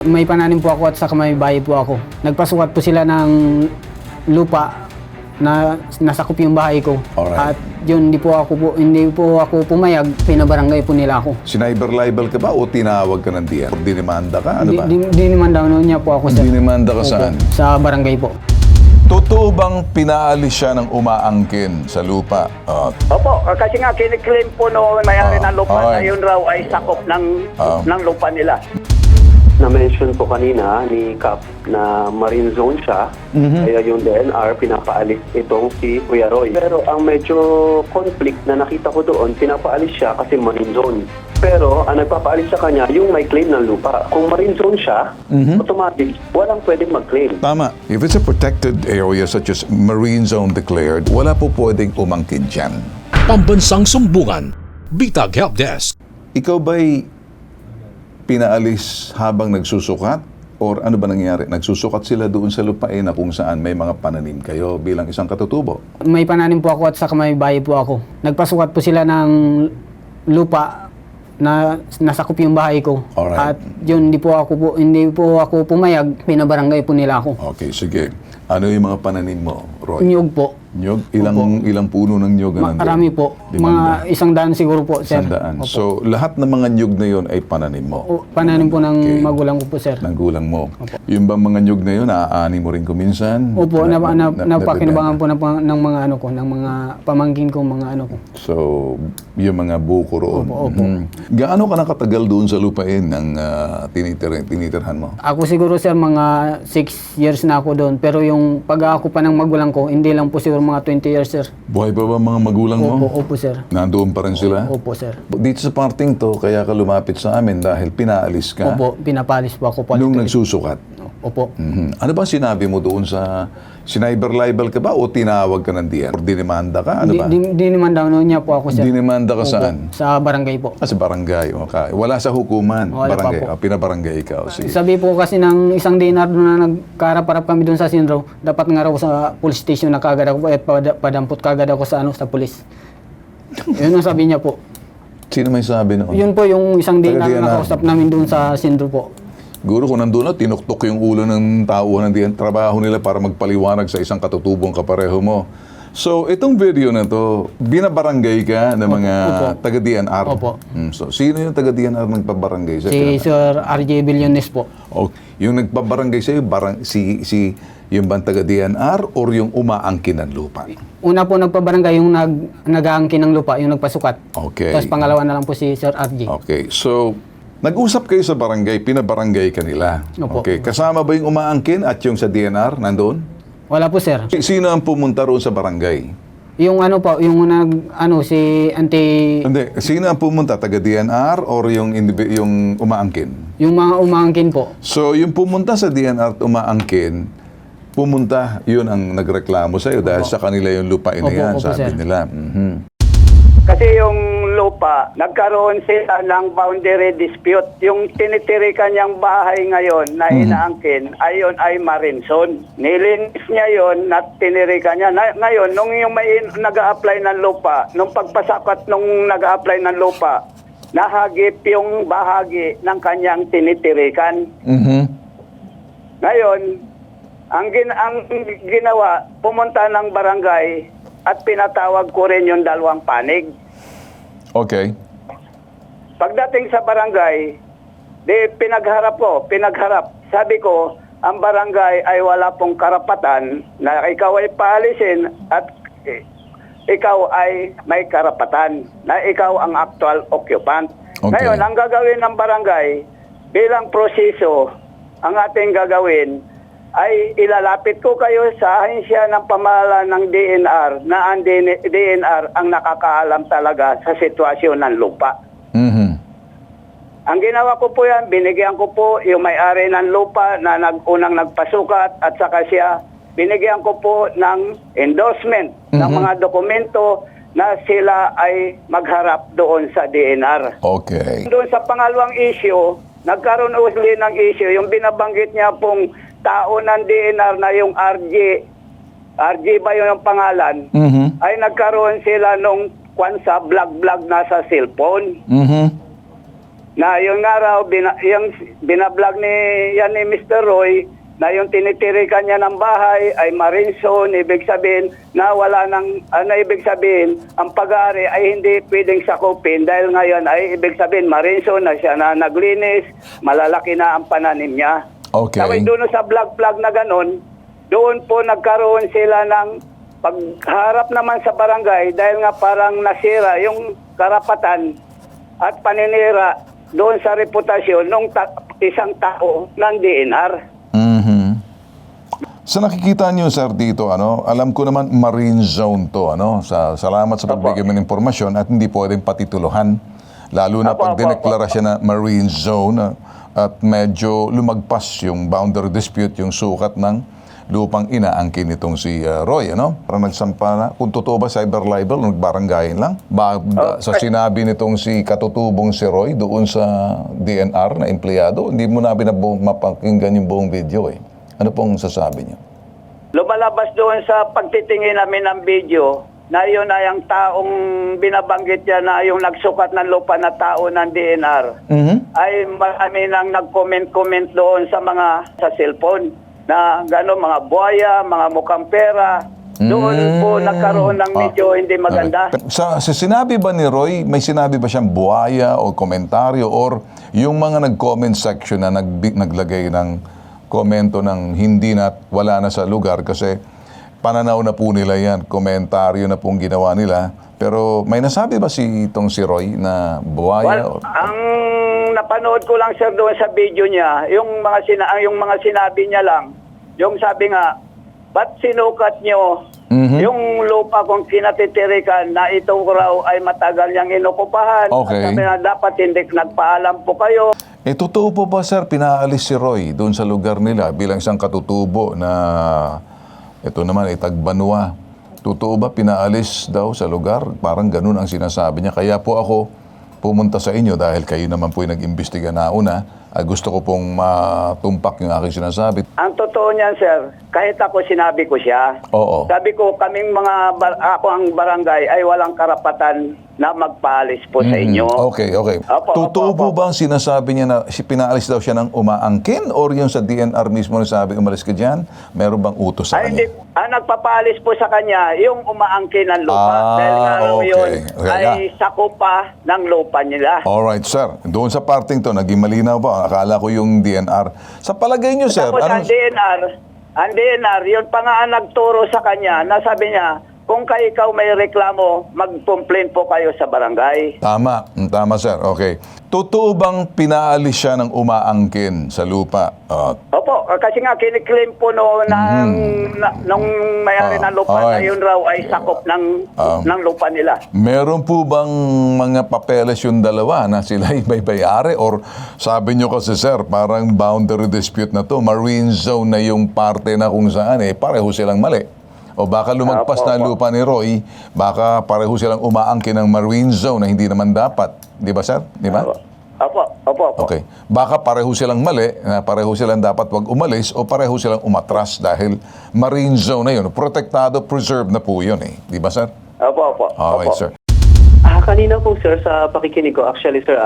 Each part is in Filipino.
May pananim po ako at saka may bahay po ako. Nagpasukat po sila ng lupa na nasakop yung bahay ko. Alright. At yun, hindi po ako pumayag, pinabarangay po nila ako. Siniber-libel ka ba o tinawag ka ng DNR? Dinimanda ka? Ano ba? Dinimanda niya po ako, sir. Dinimanda ka Opo, saan? sa barangay po. Totoo bang pinaalis siya ng umaangkin sa lupa? Opo, kasi nga kiniklaim po noong may-ari ng lupa na Alright. yun raw ay sakop ng lupa nila. Na-mention po kanina ni Cap na marine zone siya, kaya yung DNR pinapaalis itong si Kuya Roy. Pero ang medyo conflict na nakita ko doon, pinapaalis siya kasi marine zone. Pero ang nagpapaalis sa kanya, yung may claim ng lupa. Kung marine zone siya, automatic, walang pwedeng mag-claim. Tama. If it's a protected area such as marine zone declared, wala po pwedeng umangkin dyan. Pambansang Sumbungan, Bitag Helpdesk. Ikaw ba'y pinaalis habang nagsusukat? Or ano ba nangyari? Nagsusukat sila doon sa lupain na kung saan may mga pananim kayo bilang isang katutubo? May pananim po ako at saka may bahay po ako. Nagpasukat po sila ng lupa na nasakop yung bahay ko. Alright. At yun, hindi po ako pumayag, pinabarangay po nila ako. Okay, sige. Ano yung mga pananim mo, Roy? Nyug po. Nyog? Ilang puno ng nyog ang nandun? Marami po. Mga 100 siguro po, sir. 100. Opo. So, lahat ng mga nyog na yun ay pananim mo? Pananim po ng Okay. magulang ko po, sir. Ng gulang mo. Yung bang mga nyog na yun, naaani mo rin kuminsan? Opo, napakinabangan nabibenta? po ng mga ano ko, ng mga pamangkin ko, mga ano ko. So, yung mga buko roon. Opo, opo. Gaano ka nakatagal doon sa lupain ng tinitirhan mo? Ako siguro, sir, mga 6 years na ako doon. Pero yung pag-ako pa ng magulang ko, hindi lang po siguro mga 20 years, sir. Buhay pa ba mga magulang mo? Opo, sir. Nandoon pa rin sila? Opo, sir. Dito sa parting to, kaya ka lumapit sa amin dahil pinaalis ka Opo, pinapalis po ako. nung Politic. nagsusukat. Opo. Ano ba sinabi mo doon sa siniber-libel ka ba o tinawag ka ng DNR? Dinimanda ka? Ano ba? Di naman daw niya po ako, sir. Dinimanda ka Opo, saan? sa barangay po. Sa barangay. Okay. Wala sa hukuman. Wala pa Barangay. po. Pinabarangay ka. O, sige. Sabi po kasi ng isang dinar doon na nagkaharap-harap kami doon sa Sinro, dapat nga raw sa police station na kagad ako, padampot kagad ako sa police. Yun ang sabi niya po. Sino may sabi noon? Yun po yung isang dinar Taga-DNR. na nakausap namin doon sa Sinro po. Siguro kung nandun na, tinuktok yung ulo ng tao ng trabaho nila para magpaliwanag sa isang katutubong kapareho mo. So, itong video na to, binabarangay ka ng mga Opo. taga-DNR. Opo. So, sino yung taga-DNR nagpabarangay sa'yo? Si Sir RJ Villones po. O, yung nagpabarangay sa'yo, yung bang taga-DNR or yung umaangkin ng lupa? Una po nagpabarangay yung nag-aangkin ng lupa, yung nagpasukat. Okay. Tapos pangalawa na lang po si Sir RJ. Okay, so nag-usap kayo sa barangay, pinabarangay ka nila. Opo. Okay, kasama ba yung umaangkin at yung sa DNR nandoon? Wala po, sir. Sino ang pumunta roon sa barangay? Yung ano po, yung si Auntie, Hindi, sino ang pumunta? Taga-DNR or yung umaangkin? yung mga umaangkin po. So, yung pumunta sa DNR at umaangkin, pumunta, yun ang nagreklamo sa'yo dahil sa kanila yung lupain na Opo, yan, opo, sabi sir. nila. Kasi yung lupa, nagkaroon sila ng boundary dispute. Yung tinitirikan niyang bahay ngayon na inaangkin, ayon ay marine zone. Nilinis niya yon na tinirikan niya. Ngayon, nung yung may nag-a-apply ng lupa, nung pagpasakat nung nag-a-apply ng lupa, nahagip yung bahagi ng kanyang tinitirikan. Ngayon, ang ginawa, pumunta ng barangay at pinatawag ko rin yung dalawang panig. Okay. Pagdating sa barangay, pinagharap. Sabi ko, ang barangay ay wala pong karapatan na ikaw ay paalisin at ikaw ay may karapatan na ikaw ang actual occupant. Okay. Ngayon, ang gagawin ng barangay bilang proseso, ang ating gagawin ay ilalapit ko kayo sa ahensya ng pamahalaan ng DNR na ang DNR ang nakakaalam talaga sa sitwasyon ng lupa. Ang ginawa ko po yan, binigyan ko po yung may-ari ng lupa na unang nagpasukat at saka siya, binigyan ko po ng endorsement ng mga dokumento na sila ay magharap doon sa DNR. Okay. Doon sa pangalawang issue, nagkaroon uli ng issue, yung binabanggit niya pong tao ng DNR na yung RJ ba yun ang pangalan, ay nagkaroon sila nung sa vlog na sa cellphone. na yung nga raw, yung binablog yan ni Mr. Roy, na yung tinitirikan niya ng bahay ay marine zone, ibig sabihin na wala nang, ibig sabihin, ang pag-aari ay hindi pwedeng sakupin dahil ngayon ay ibig sabihin marine zone na siya na naglinis, malalaki na ang pananim niya. Okay. Tapos doon sa vlog na ganon, doon po nagkaroon sila ng pagharap naman sa barangay dahil nga parang nasira yung karapatan at paninira doon sa reputasyon ng isang tao ng DNR. Sa nakikita niyo, sir, dito, alam ko naman marine zone to, salamat sa pagbigay mo ng impormasyon at hindi pwedeng patituluhan. Lalo na pag dineklara siya na marine zone at medyo lumagpas yung boundary dispute, yung sukat ng lupang inaangkin nitong si Roy, Parang nagsampa na, kung totoo ba cyber libel, nagbaranggayin lang. Sa sinabi nitong si katutubong si Roy doon sa DNR na empleyado, hindi mo na mapakinggan yung buong video eh. Ano pong sasabi niyo? Lumalabas doon sa pagtitingin namin ng video na yun ay ang taong binabanggit niya na yung nagsukat ng lupa na tao ng DNR. Ay marami nang nag-comment doon sa cellphone na gano'n, mga buhaya, mga mukhang pera. Doon po nagkaroon ng medyo hindi maganda. Sa sinabi ba ni Roy, may sinabi ba siyang buhaya o komentaryo or yung mga nag-comment section na naglagay ng komento ng hindi na wala na sa lugar kasi pananaw na po nila yan, komentaryo na pong ginawa nila. Pero may nasabi ba si Roy na buhaya? Well, ang napanood ko lang, sir, doon sa video niya, yung mga sinabi niya lang, yung sabi nga, ba't sinukat niyo yung lupa kung kinatitirikan na ito raw ay matagal niyang inukupahan? Okay. At sabi na, dapat hindi nagpaalam po kayo. Totoo po ba, sir, pinaalis si Roy doon sa lugar nila bilang isang katutubo na ito naman ay Tagbanwa? Totoo ba pinaalis daw sa lugar? Parang ganun ang sinasabi niya. Kaya po ako pumunta sa inyo dahil kayo naman po yung nag-imbestiga na una. Gusto ko pong matumpak yung aking sinasabi. Ang totoo niyan, sir, kahit ako sinabi ko siya. Oo. Sabi ko, ako ang barangay ay walang karapatan na magpaalis po sa inyo. Okay. Opo, Totoo po opo. ba ang sinasabi niya na pinaalis daw siya ng umaangkin or yung sa DNR mismo na sabi umalis ka dyan? Meron bang utos sa Ay, kanya? hindi. Ang nagpapaalis po sa kanya, yung umaangkin ng lupa. Dahil nga raw okay. yun Okay, ay sakupa ng lupa nila. Alright, sir. Doon sa parting to, naging malinaw ba? Akala ko yung DNR. Sa palagay niyo, sir, Tapos ang DNR, yun pa nga ang nagturo sa kanya na sabi niya, kung ikaw may reklamo, mag-complain po kayo sa barangay. Tama, sir. Okay. Totoo bang pinaalis siya ng umaangkin sa lupa? Opo, kasi nga kiniklaim po nung may-ari ng lupa na yun raw ay sakop ng lupa nila. Meron po bang mga papeles yung dalawa na sila ay may bayari? Or sabi nyo kasi, sir, parang boundary dispute na to, marine zone na yung parte na kung saan pareho silang mali. O baka lumagpas na lupa ni Roy, baka pareho silang umaangkin ng marine zone na hindi naman dapat. Di ba, sir? Di ba? Opo. Okay. Baka pareho silang mali, na pareho silang dapat wag umalis o pareho silang umatras dahil marine zone na yun. Protektado, preserved na po yun eh. Di ba, sir? Opo. Okay, sir. Kanina po, sir, sa pakikinig ko, actually, sir,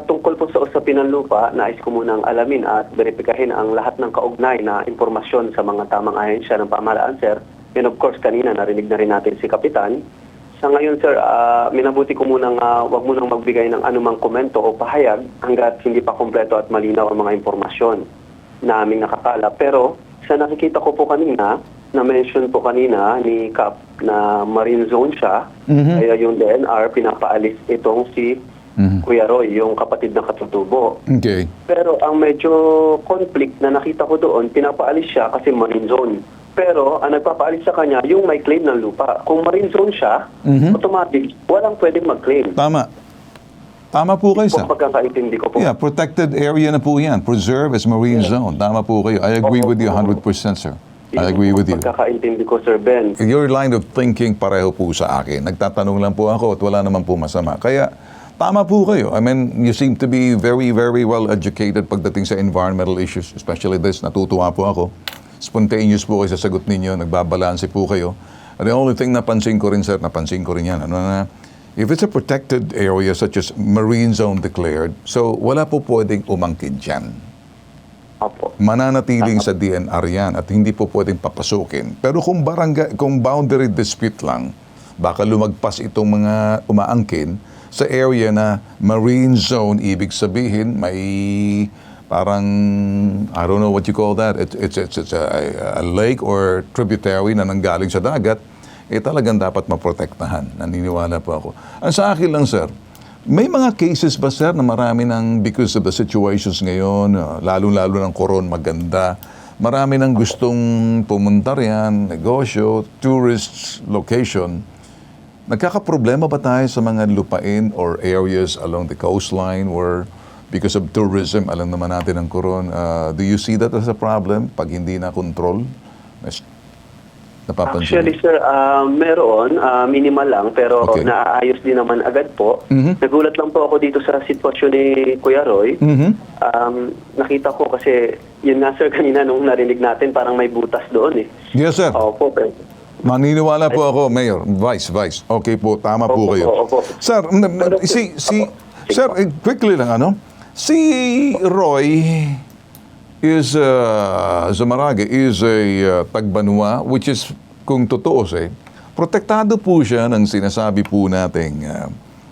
tungkol po sa usapin ng lupa, nais ko munang alamin at verifikahin ang lahat ng kaugnay na impormasyon sa mga tamang ahensya ng pamahalaan, sir. And of course, kanina narinig na rin natin si Kapitan. Sa ngayon, sir, minabuti ko munang wag munang magbigay ng anumang komento o pahayag hanggat hindi pa kompleto at malinaw ang mga impormasyon na aming nakakala. Pero sa nakikita ko po kanina, na-mention po kanina ni Cap na marine zone siya, kaya yung DNR pinapaalis itong si Kuya Roy, yung kapatid ng katutubo. Okay. Pero ang medyo conflict na nakita ko doon, pinapaalis siya kasi marine zone. Pero ang nagpapaalis sa kanya, yung may claim ng lupa. Kung marine zone siya, automatic, walang pwedeng mag-claim. Tama. Tama po kayo, sir. Kung pagkakaintindi ko po. Yeah, protected area na po yan. Preserve as marine zone. Tama po kayo. I agree with you 100%, sir. I agree with you. Pagkakaintindi ko, Sir Ben. Your line of thinking pareho po sa akin. Nagtatanong lang po ako at wala naman po masama. Kaya, tama po kayo. I mean, you seem to be very, very well educated pagdating sa environmental issues, especially this. Natutuwa po ako. Spontaneous po kayo sa sagot ninyo. Nagbabalanse po kayo. And the only thing napansin ko rin, sir, napansin ko rin yan. if it's a protected area such as marine zone declared, so wala po pwedeng umangkin dyan. Opo. Mananatiling sa DNR yan at hindi po pwedeng papasukin. Pero kung kung boundary dispute lang, baka lumagpas itong mga umaangkin sa area na marine zone, ibig sabihin may parang, I don't know what you call that, it's a lake or tributary na nanggaling sa dagat, talagang dapat maprotektahan. Naniniwala po ako. Ang sa akin lang, sir, may mga cases ba, sir, na marami ng, because of the situations ngayon, lalo-lalo ng koron maganda, marami nang gustong pumunta riyan, negosyo, tourist location. Nagkakaproblema ba tayo sa mga lupain or areas along the coastline where because of tourism, alam naman natin ang koron, do you see that as a problem pag hindi na control? Napapansin Actually, sir, meron. Minimal lang, pero Okay. naaayos din naman agad po. Mhm. Nagulat lang po ako dito sa sitwasyon ni Kuya Roy. Mhm. Nakita ko kasi, yun nga sir, kanina nung narinig natin, parang may butas doon eh. Yes, sir. Opo, pero... Maniniwala po ako, Mayor. Vice. Okay po, tama po Opo, kayo. opo. Sir, sir, quickly lang, si Roy is, Zamarage, is a Tagbanwa, which is, kung totoo protektado po siya ng sinasabi po nating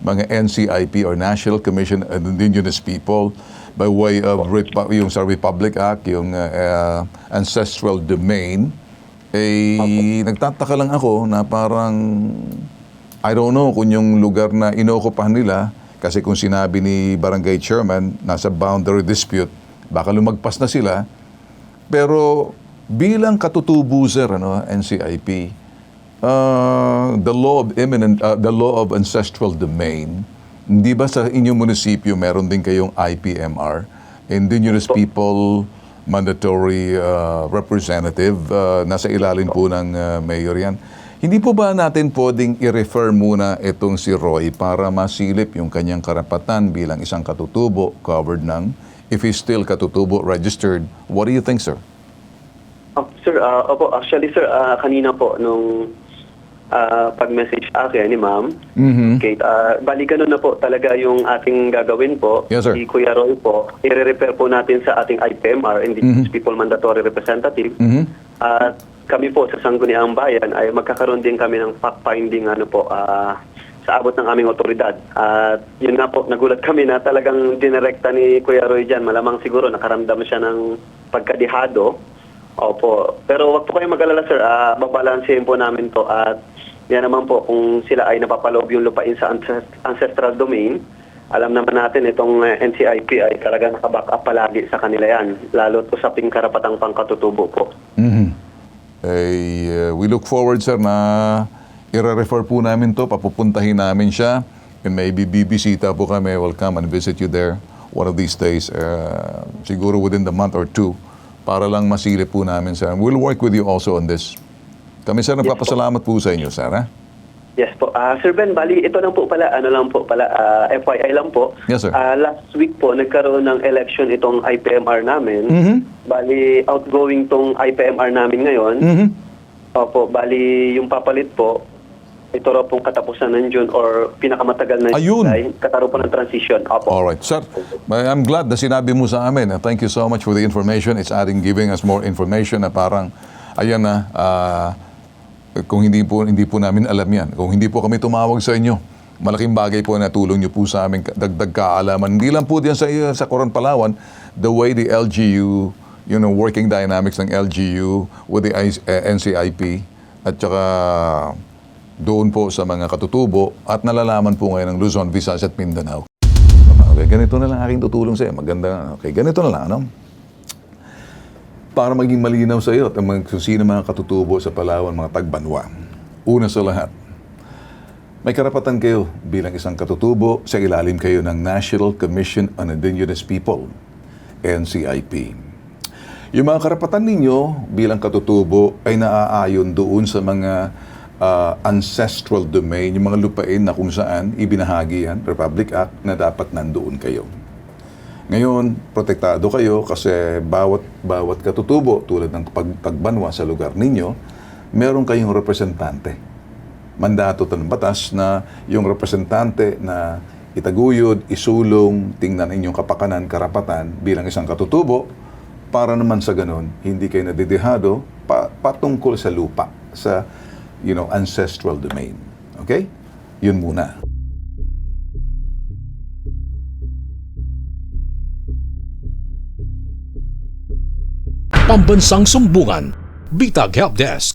mga NCIP or National Commission on Indigenous People by way of yung sa Republic Act, yung ancestral domain. Nagtataka lang ako na parang, I don't know kung yung lugar na inokupahan nila, kasi kung sinabi ni Barangay Chairman, nasa boundary dispute, baka lumagpas na sila. Pero bilang katutubo, sir, NCIP, the law of ancestral domain, hindi ba sa inyong munisipyo meron din kayong IPMR, Indigenous People Mandatory Representative, nasa ilalim po ng mayor yan. Hindi po ba natin pwedeng i-refer muna itong si Roy para masilip yung kanyang karapatan bilang isang katutubo covered ng, if he's still katutubo registered? What do you think, sir? Sir, opo, actually sir, kanina po nung pag-message akin ni ma'am, Kate, bali ganun na po talaga yung ating gagawin po. Yes, sir. Si Kuya Roy po, i-refer po natin sa ating IPMR, Indigenous People Mandatory Representative. At kami po sa Sangguniang Bayan ay magkakaroon din kami ng fact-finding sa abot ng aming otoridad. At yun nga po, nagulat kami na talagang dinirekta ni Kuya Roy dyan. Malamang siguro nakaramdam siya ng pagkadihado. Opo. Pero wag po kayong mag-alala, sir. Babalansehin po namin to. At yan naman po, kung sila ay napapaloob yung lupain sa ancestral domain, alam naman natin itong NCIP ay talaga nakaback up palagi sa kanila yan. Lalo't usaping karapatang pangkatutubo po. We look forward, sir, na i-refer po namin to, papupuntahin namin siya, and maybe bibisita po kami, will come and visit you there one of these days, siguro within the month or two, para lang masilip po namin, sir. We'll work with you also on this. Kami, sir, nagpapasalamat po sa inyo, sir. Yes po. Sir Ben, bali, ito lang po pala, FYI lang po. Yes, sir. Last week po, nagkaroon ng election itong IPMR namin. Bali, outgoing tong IPMR namin ngayon. Opo, bali, yung papalit po, ito raw pong katapusan ng June or pinakamatagal na Ayun. July, kataroon po ng transition. Opo. Alright, sir. I'm glad na sinabi mo sa amin. Thank you so much for the information. It's giving us more information na parang, ayan na, kung hindi po namin alam yan, kung hindi po kami tumawag sa inyo, malaking bagay po na tulong nyo po sa amin, dagdag kaalaman. Hindi lang po diyan sa Coron, Palawan, the way the LGU, working dynamics ng LGU with the NCIP, at saka doon po sa mga katutubo, at nalalaman po ngayon ng Luzon, Visayas at Mindanao. Okay, ganito na lang aking tutulong sa iyo. Maganda. Okay, ganito na lang, para maging malinaw sa iyo at sino mga katutubo sa Palawan, mga Tagbanwa. Una sa lahat, may karapatan kayo bilang isang katutubo sa ilalim kayo ng National Commission on Indigenous People, NCIP. Yung mga karapatan ninyo bilang katutubo ay naaayon doon sa mga ancestral domain, yung mga lupain na kung saan ibinahagi yan, Republic Act, na dapat nandoon kayo. Ngayon, protektado kayo kasi bawat katutubo tulad ng Tagbanwa sa lugar ninyo, meron kayong representante mandato to ng batas na yung representante na itaguyod, isulong, tingnan inyong kapakanan, karapatan bilang isang katutubo para naman sa ganun, hindi kayo nadidihado patungkol sa lupa, sa ancestral domain. Okay? Yun muna. Pambansang Sumbungan, Bitag Helpdesk.